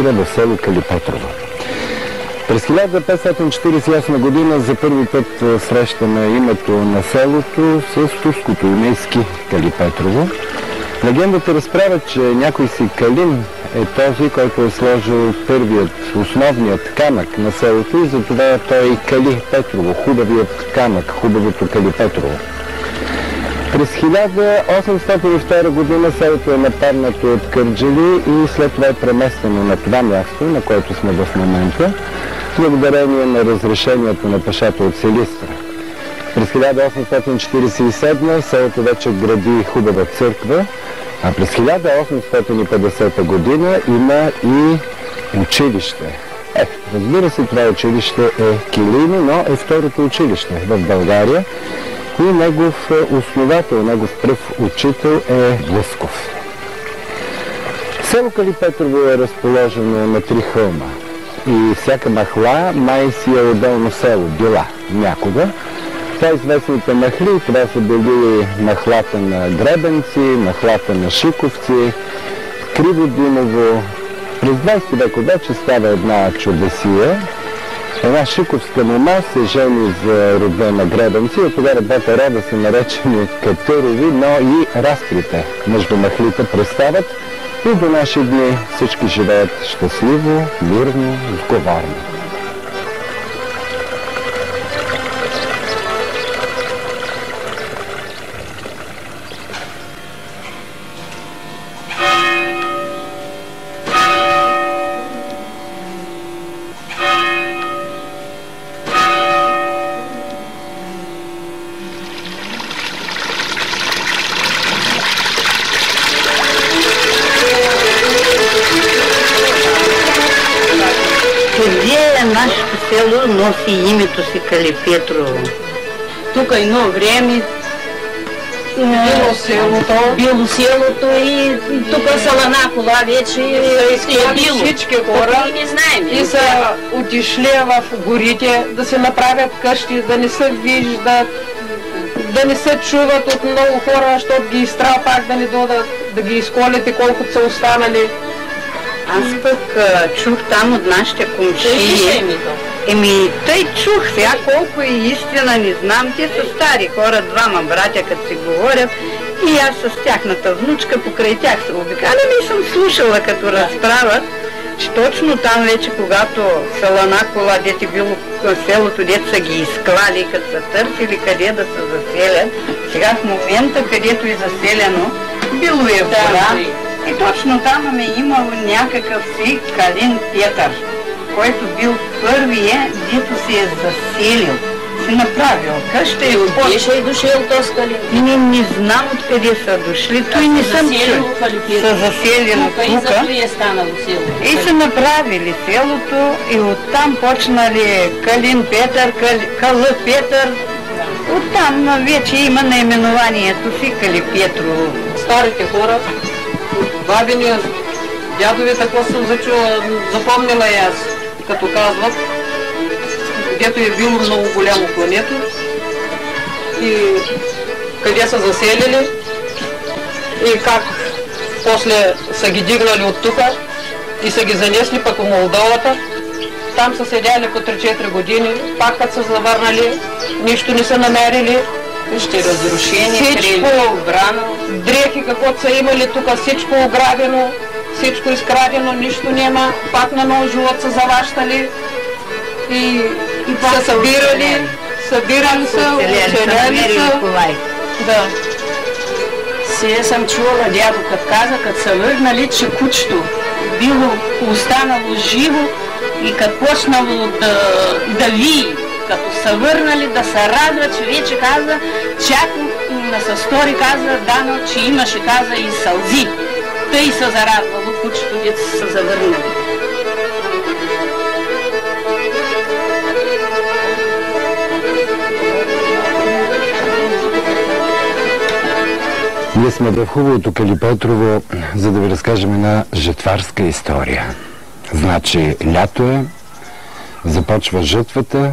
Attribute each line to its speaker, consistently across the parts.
Speaker 1: Петра в село Калипетрово. През 1548 година за първи път срещаме името на селото с турското име Ски Калипетрово. Легендата разправя, че някой си Калин е този, който е сложил първият, основният камък на селото и затова той е Кали Петрово, хубавият камък, хубавото Калипетрово. През 1802 година селото е нападнато от кърджали и след това е преместено на това място, на което сме в момента, благодарение на разрешението на пашата от Силистра. През 1847 селото вече гради хубава църква, а през 1850 година има и училище. Разбира се, това училище е Килино, но е второто училище в България и негов основател, негов пръв учител е Лъсков. Село Калипетрово е разположено на 3 хълма и всяка махла май си е отделно село, била някога. Това известните махли, това са били махлата на Гребенци, махлата на Шиковци, Криводимово. През 20 век обаче става една чудесия. Една шиковска мома се жени за рода на Гребенци, от тогава двата рода са наречени Катърови, но и разприте между махлите престават и до наши дни всички живеят щастливо, мирно, сговорно.
Speaker 2: Нашето село носи името си Калипетрово. Тук едно време било селото и тук Салана кола вече е било.
Speaker 3: Всички хора и са отишли в горите да се направят къщи, да не се виждат, да не се чуват от много хора, защото ги изтрал пак да не додат, да ги изколите колкото са останали.
Speaker 2: Аз пък чух там от нашите комшии. Тъй чух сега колко е истина, не знам. Те са стари хора, двама братя, като си говорят. И аз с тяхната внучка покрай тях се обикалям и съм слушала като разправят, че точно там вече, когато Салана кола, дете било селото, дете са ги изклали, като са търсили къде да се заселят. Сега в момента, където е заселено, било е вода. И точно там имало някакъв си Калин Петър, който бил първия, дето се е заселил, си направил къща и
Speaker 4: откъде е дошъл този Калин?
Speaker 2: Не знам откъде са дошли, той не съм чул. Са заселено тук и са направили селото и оттам почнали Калин Петър, Кал Петър. Оттам вече има наименованието си Калипетрово.
Speaker 3: Старите хора, бабини, дядови, какво съм запомнила и аз, като казват, дето е било много голямо плането и къде са заселили и как после са ги дигнали от тук и са ги занесли пък в Молдовата. Там са седяли по 3-4 години, пак като са завърнали, нищо не са намерили.
Speaker 2: Вижте, разрушение,
Speaker 3: всичко обрано, дрехи каквото са имали тук, всичко ограбено, всичко изкрадено, нищо няма, пак на нов живот са заващали и са събирали са, оцеляли са. Да.
Speaker 4: Сега съм чувала дядо, като каза, като са върнали, че кучето било останало живо и като почнало да вие. Като са върнали да се радва, че вече каза, чак на състори каза, дано, че имаше, каза, и сълзи. Тъй са зарадвало кучето, дето са завърнали.
Speaker 1: Ние сме в хубавото Калипетрово, за да ви разкажем една жетварска история. Значи, лято е, започва жътвата.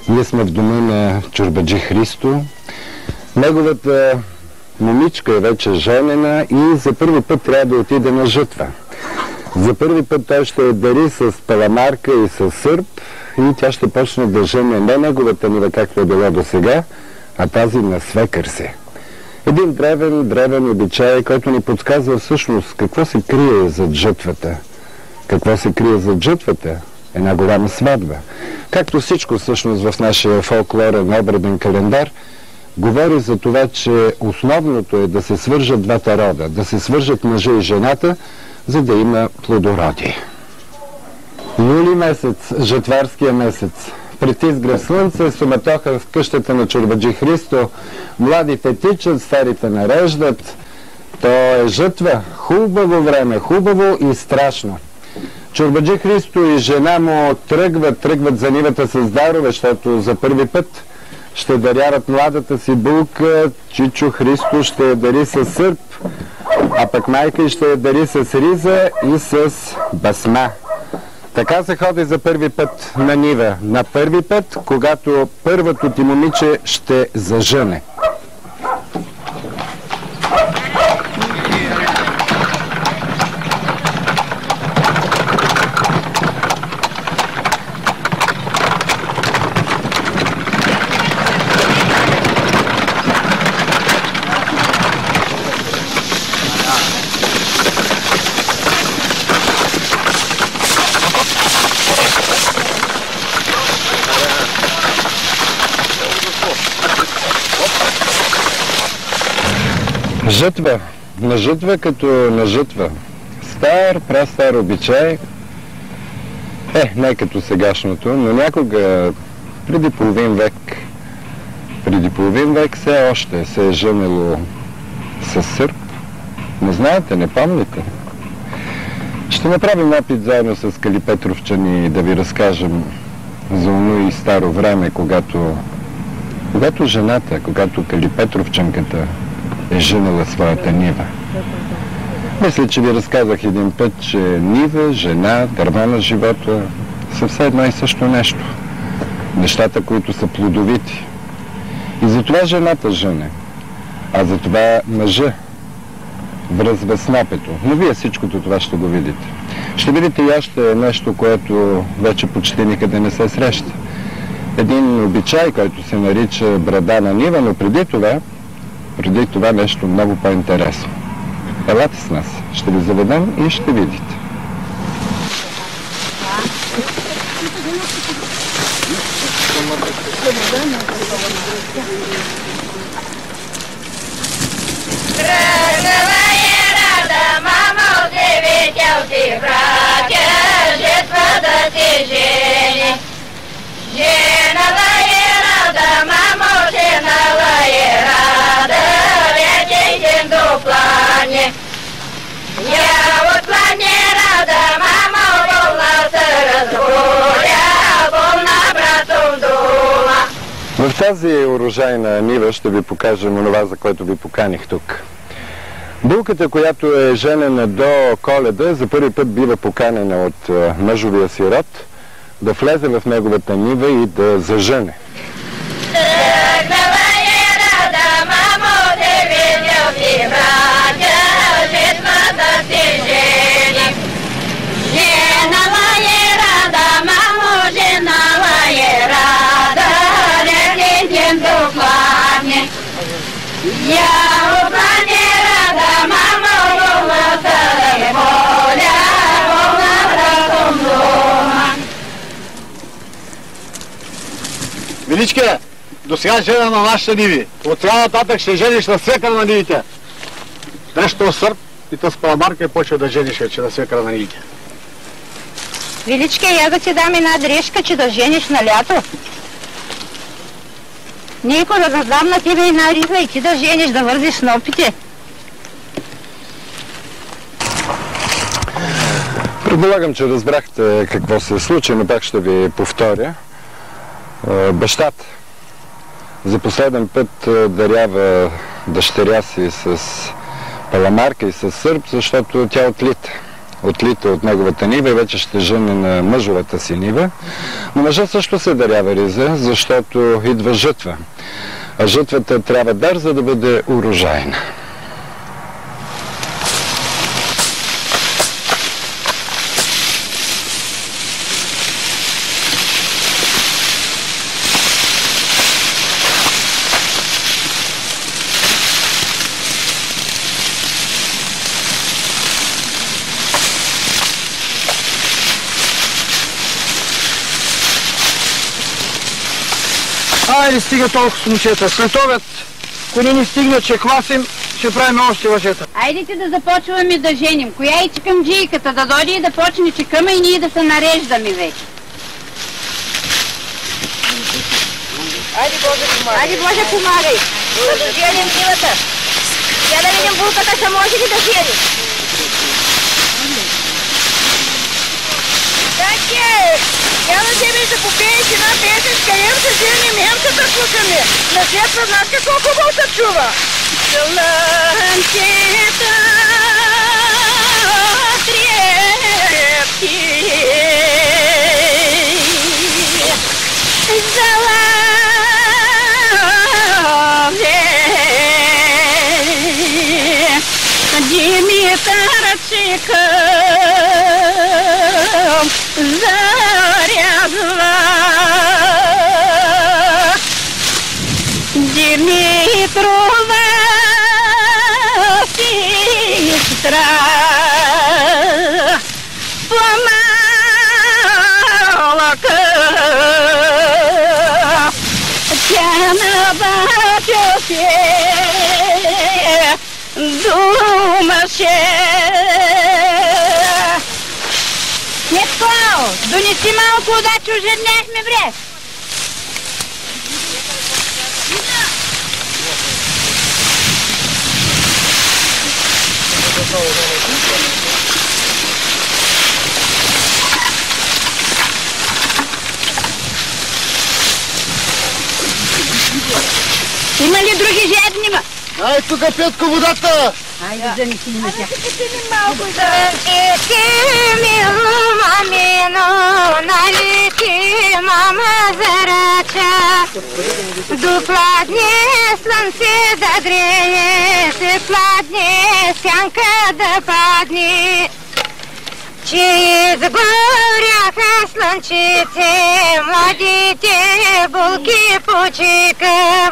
Speaker 1: Ние сме в дома на чорбаджи Христо. Неговата момичка е вече женена и за първи път трябва да отиде на жътва. За първи път той ще я дари с паламарка и с сърп и тя ще почне да жъне не неговата нива, както е било до сега, а тази на свекър си. Един древен обичай, който ни подсказва всъщност какво се крие зад жътвата. Какво се крие зад жътвата? Една голяма сватба. Както всичко всъщност в нашия фолклорен обреден календар, говори за това, че основното е да се свържат двата рода, да се свържат мъжа и жената, за да има плодородие. Юли месец, жатварския месец. Пред изгрев слънце, суматоха в къщата на чорбаджи Христо, младите тичат, старите нареждат. То е жътва, хубаво време, хубаво и страшно. Чорбаджи Христо и жена му тръгват за нивата с дарове, защото за първи път ще даряват младата си булка, чичо Христо ще я дари с сърп, а пък майка й ще я дари с риза и с басма. Така се ходи за първи път на нива. На първи път, когато първото ти момиче ще зажъне. Жътва. На жътва като на жътва. Стар, прастар обичай. Не като сегашното, но някога преди половин век все още се е жънело със сърп. Не знаете, не помните? Ще направим опит заедно с калипетровчани да ви разкажем за оно и старо време, когато жената, когато калипетровчанката е жънала своята нива. Мисля, че ви разказах един път, че нива, жена, дърво на живота са все едно и също нещо. Нещата, които са плодовити. И затова жената жъне, а затова мъжа връзва снапето. Но вие всичкото това ще го видите. Ще видите и още нещо, което вече почти никъде не се среща. Един обичай, който се нарича брада на нива, но преди това нещо много по-интересно. Елате с нас, ще ви заведем и ще видите.
Speaker 5: Тръгнала е рада, мама от деветя ти братя, жетва да се жени. Женала е рада, мамо, женала е рада, вече идем до плане. Я от плане рада, мамо, болна се разболя, болна братом дома.
Speaker 1: В тази урожайна нива ще ви покажем онова, за което ви поканих тук. Булката, която е женена до Коледа, за първи път бива поканена от мъжовия си род да влезе в неговата нива и да зажъне.
Speaker 5: Тръгнала е рада, мамо, деветя ти братя, жетва да се жени. Женала е рада, мамо, женала е рада, вече идем до плане. Я от плане рада, мамо, болна се боля, болна братом дома.
Speaker 6: Величке, до сега жена на нашите ниви. От сега нататък ще жениш на свекъра на нивите. Нещо сърп и то с паламарка и почва да жениш вече на свекъра на нивите.
Speaker 7: Величке, я да ти дам една дрежка, че да жениш на лято. Нико, да дам на тебе една риза и ти да жениш, да вързиш снопите.
Speaker 1: Предполагам, че разбрахте какво се случи, но пак ще ви повторя. Бащата за последен път дарява дъщеря си с паламарка и с сърп, защото тя отлита от неговата нива и вече ще жъне на мъжовата си нива. Но мъжа също се дарява риза, защото идва жътва. А жътвата трябва дар, за да бъде урожайна.
Speaker 8: Айде, стига толкова с момчета. След обед, ако не ни стигнат, ще квасим, ще правим още лъжета.
Speaker 7: Айдете да започваме да женим. Коя е чекамджийката да дойде и да почне чекаме и ние да се нареждаме вече.
Speaker 4: Айде, Боже, помагай.
Speaker 7: Айде, Боже, помагай.
Speaker 4: Да женим дивата. Я да видим булката, ще може ли да жени? Таки, я да вземеш да попееш една песенска, ем да женим, ем да слушаме. На сетва, знаеш какво хубаво се чува?
Speaker 7: Слънчето трепти, Димитърчика зарязва, Димитрова сестра, помалъка, тя на батюке думаше. Нетко, донеси малко удача, ожеднехме, бре. Има ли други жадни, ма?
Speaker 6: Ай, тук Петко, водата!
Speaker 7: Айде, занеси ми тя.
Speaker 5: Ти мило мамино, нали ти мама зарача, докладне слънце да грее, се пладне сянка да падне, че изгоряха слънчице, младите булки почекам.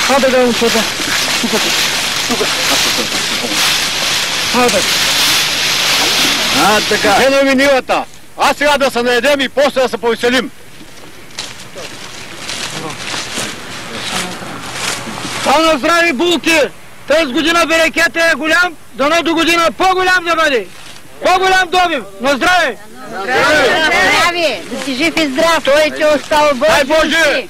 Speaker 8: Хайде да момчета. Тук. Хайде.
Speaker 6: Така. Ено ми нивата. Аз сега да се наедем и после да се повеселим.
Speaker 8: Само на здрави булки! Тази година берекета е голям, дано до година по-голям да бъде. По-голям добив! На здраве!
Speaker 7: Здраве! Да си жив и здрав! Той ти остал Боже!
Speaker 6: Дай Боже!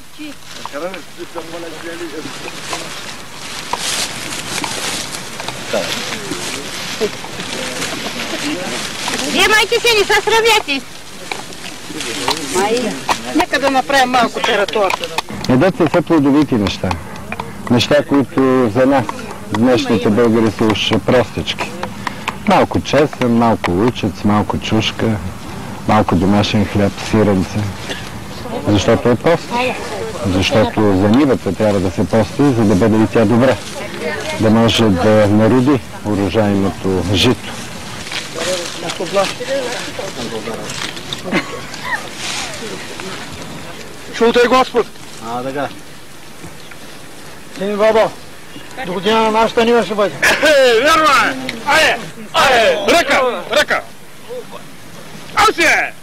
Speaker 7: Вземайте се, не се сравняте!
Speaker 4: Нека да направим малко тература.
Speaker 1: Едат се все плодовити неща. Неща, които за нас, днешните българи, са уж простички. Малко чесън, малко лучец, малко чушка, малко домашен хляб, сиренце. Защото е пост. Защото за нивата трябва да се пости, за да бъде и тя добра. Да може да народи урожайното жито.
Speaker 8: Чул те Господ!
Speaker 6: Така.
Speaker 8: Син бабо, до година на нашата нива ще бъде.
Speaker 6: Верно е! Айде! Ръка! Ауси е!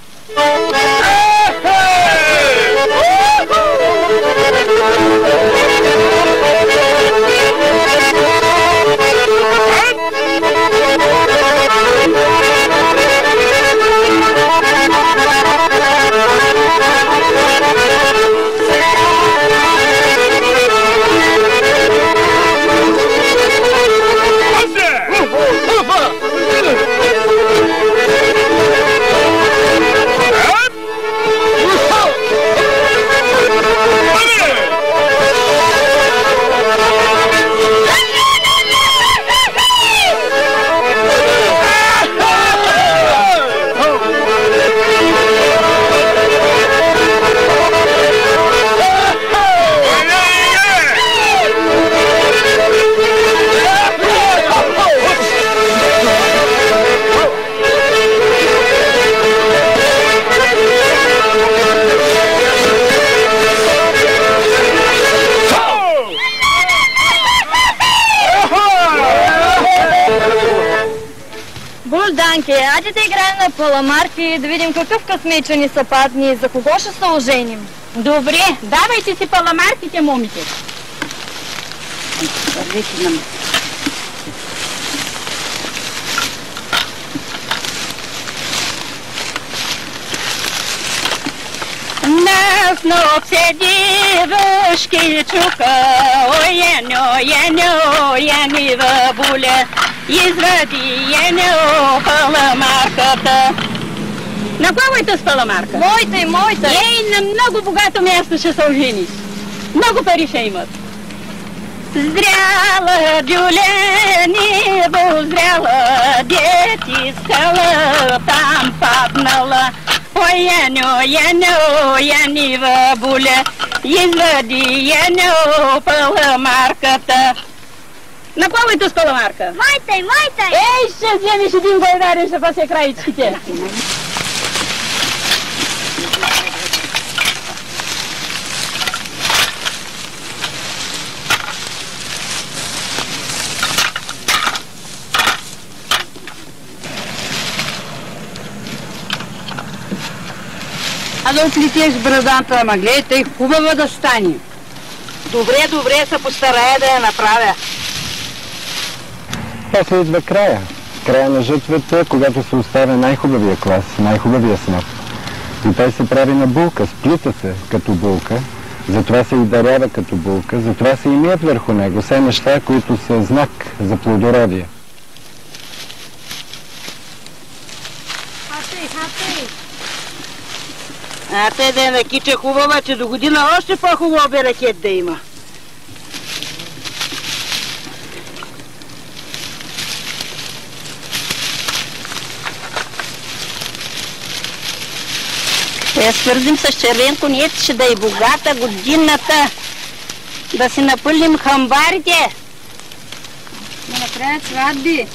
Speaker 5: Гражданки, айде да играем на паламарки, да видим какъв късмет, че ни са падни и за кого ще се оженим.
Speaker 7: Добре, давайте си паламарките, момите. На сноп седи въшки чука, ояни бабуля, извади паламарката. На кого е с паламарка?
Speaker 5: Моята.
Speaker 7: Ей, на много богато място ще се ожениш. Много пари ще имат. Зряла дюлени, зряла детискала, там паднала. Ояни бабуля, извади паламарката. На кого е с паламарка?
Speaker 5: Моята.
Speaker 7: Ей, ще вземеш един гойдарен, ще пасе краичките.
Speaker 2: А да оплетеш брадата, ама гледайте, хубава да стане.
Speaker 4: Добре, се постарая да я направя.
Speaker 1: После идва края. Края на жътвата, когато се оставя най-хубавия клас, най-хубавия сноп. И той се прави на булка, сплита се като булка, затова се и дарява като булка, затова се и мият върху него все неща, които са знак за плодородие.
Speaker 4: Те да е на кича хубава, че до година още по-хубав берекет да има.
Speaker 7: Ще я свързим с червенко, ние ще да е богата годината. Да си напълним хамбарите.
Speaker 2: Да направят сватби.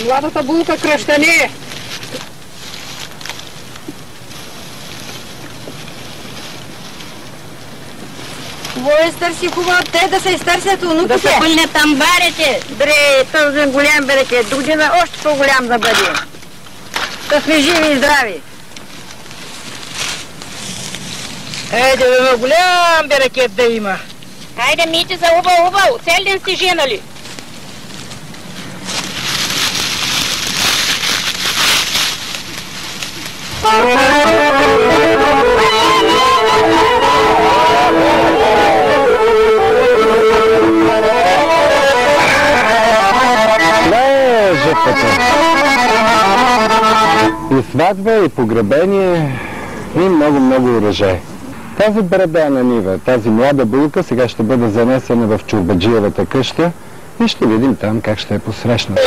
Speaker 2: Младата булка кръщане.
Speaker 5: Кво изтърси хубаво те да се изтърсят унуките?
Speaker 7: Да се пълнят амбарите.
Speaker 5: Дре, този голям берекет, до година още по-голям да бъде. Да сме живи и здрави.
Speaker 8: Ейде, да голям берекет да има.
Speaker 7: Айде, мийте за убаво, цел ден сте женали.
Speaker 1: И сватба, и погребение, и много урожай. Тази брадана нива, тази млада булка сега ще бъде занесена в чорбаджиевата къща и ще видим там как ще я посрещнат.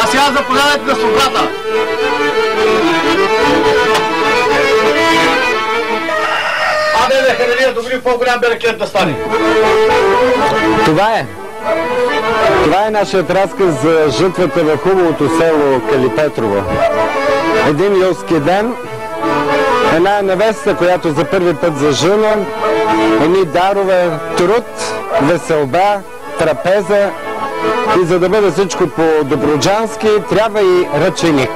Speaker 6: А сега заповядайте на слугата. Абе, нека добри по-голям берекет да стане.
Speaker 1: Това е нашият разказ за жътвата в хубавото село Калипетрово. Един юлски ден, една невеста, която за първи път зажъна, едни дарове, труд, веселба, трапеза и за да бъде всичко по-доброджански, трябва и ръченик.